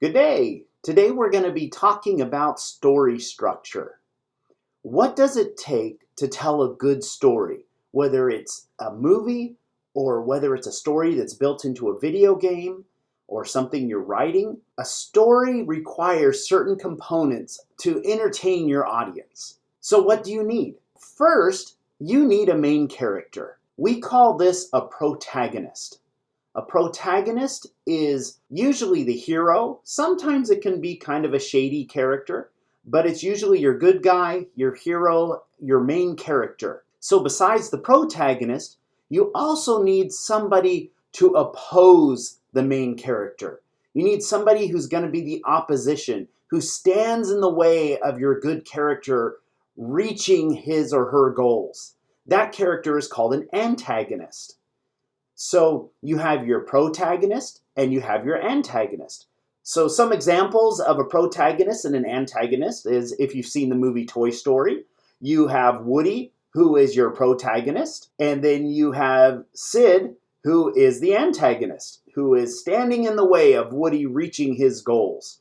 Good day. Today we're going to be talking about story structure. What does it take to tell a good story? Whether it's a movie or whether it's a story that's built into a video game or something you're writing, a story requires certain components to entertain your audience. So what do you need? First, you need a main character. We call this a protagonist. A protagonist is usually the hero. Sometimes it can be kind of a shady character, but it's usually your good guy, your hero, your main character. So besides the protagonist, you also need somebody to oppose the main character. You need somebody who's going to be the opposition, who stands in the way of your good character reaching his or her goals. That character is called an antagonist. So you have your protagonist and you have your antagonist. So some examples of a protagonist and an antagonist is, if you've seen the movie Toy Story, you have Woody, who is your protagonist, and then you have Sid, who is the antagonist, who is standing in the way of Woody reaching his goals.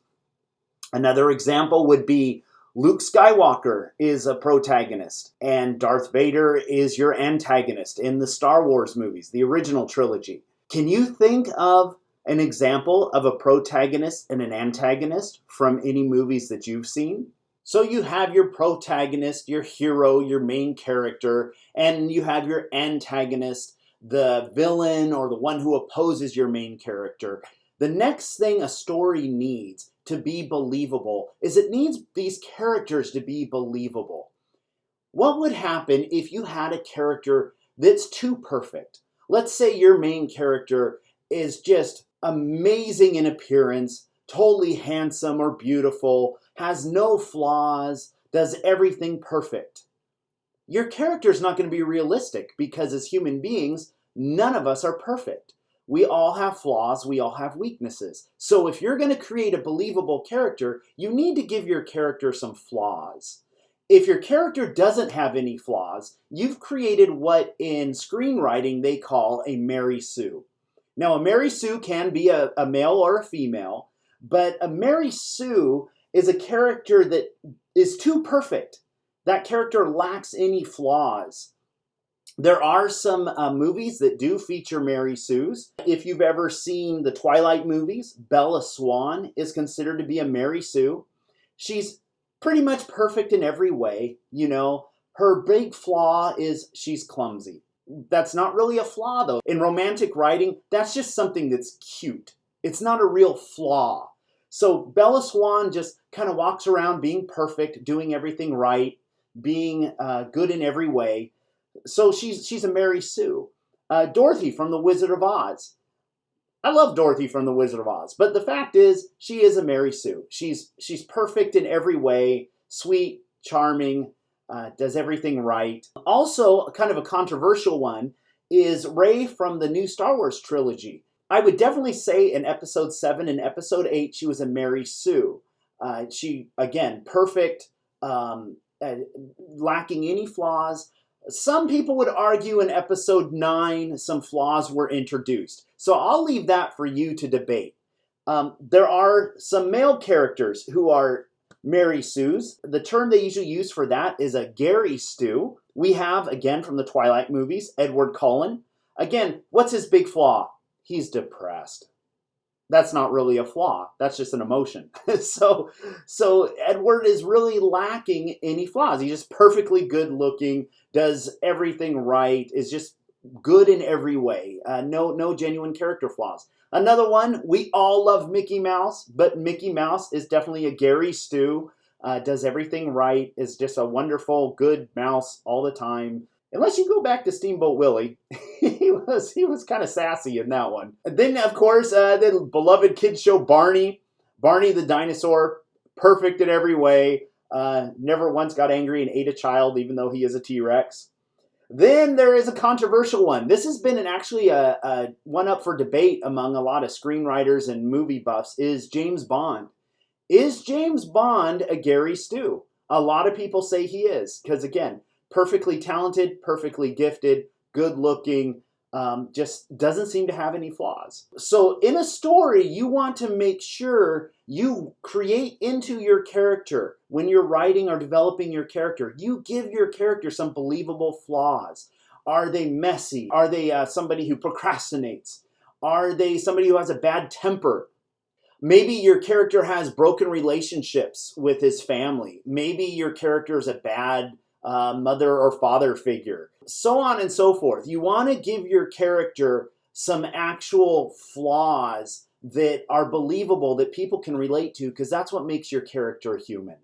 Another example would be Luke Skywalker is a protagonist, and Darth Vader is your antagonist in the Star Wars movies, the original trilogy. Can you think of an example of a protagonist and an antagonist from any movies that you've seen? So you have your protagonist, your hero, your main character, and you have your antagonist, the villain or the one who opposes your main character. The next thing a story needs to be believable is it needs these characters to be believable. What would happen if you had a character that's too perfect? Let's say your main character is just amazing in appearance, totally handsome or beautiful, has no flaws, does everything perfect. Your character is not going to be realistic because as human beings, none of us are perfect. We all have flaws, we all have weaknesses. So if you're going to create a believable character, you need to give your character some flaws. If your character doesn't have any flaws, you've created what in screenwriting they call a Mary Sue. Now, a Mary Sue can be a male or a female, but a Mary Sue is a character that is too perfect. That character lacks any flaws. There are some movies that do feature Mary Sues. If you've ever seen the Twilight movies, Bella Swan is considered to be a Mary Sue. She's pretty much perfect in every way. You know, her big flaw is she's clumsy. That's not really a flaw, though. In romantic writing, that's just something that's cute. It's not a real flaw. So Bella Swan just kind of walks around being perfect, doing everything right, being good in every way. So she's a Mary Sue. Dorothy from The Wizard of Oz. I love Dorothy from The Wizard of Oz, but the fact is, she is a Mary Sue. She's perfect in every way, sweet, charming, does everything right. Also, kind of a controversial one is Rey from the new Star Wars trilogy. I would definitely say in Episode 7 and Episode 8, she was a Mary Sue. She, again, perfect, lacking any flaws. Some people would argue in Episode 9 some flaws were introduced. So I'll leave that for you to debate. There are some male characters who are Mary Sues. The term they usually use for that is a Gary Stew. We have, again, from the Twilight movies, Edward Cullen. Again, what's his big flaw? He's depressed. That's not really a flaw. That's just an emotion. So Edward is really lacking any flaws. He's just perfectly good looking, does everything right, is just good in every way. No genuine character flaws. Another one, we all love Mickey Mouse, but Mickey Mouse is definitely a Gary Stew. Does everything right, is just a wonderful, good mouse all the time. Unless you go back to Steamboat Willie, he was kind of sassy in that one. And then, of course, the beloved kids show Barney. Barney the dinosaur, perfect in every way. Never once got angry and ate a child, even though he is a T-Rex. Then there is a controversial one. This has been actually a one up for debate among a lot of screenwriters and movie buffs, is James Bond. Is James Bond a Gary Stew? A lot of people say he is, because again, perfectly talented, perfectly gifted, good looking, just doesn't seem to have any flaws. So in a story, you want to make sure You create into your character, when you're writing or developing your character, you give your character some believable flaws. Are they messy? Are they somebody who procrastinates? Are they somebody who has a bad temper? Maybe your character has broken relationships with his family. Maybe your character is a bad mother or father figure. So on and so forth. You want to give your character some actual flaws that are believable, that people can relate to, because that's what makes your character human.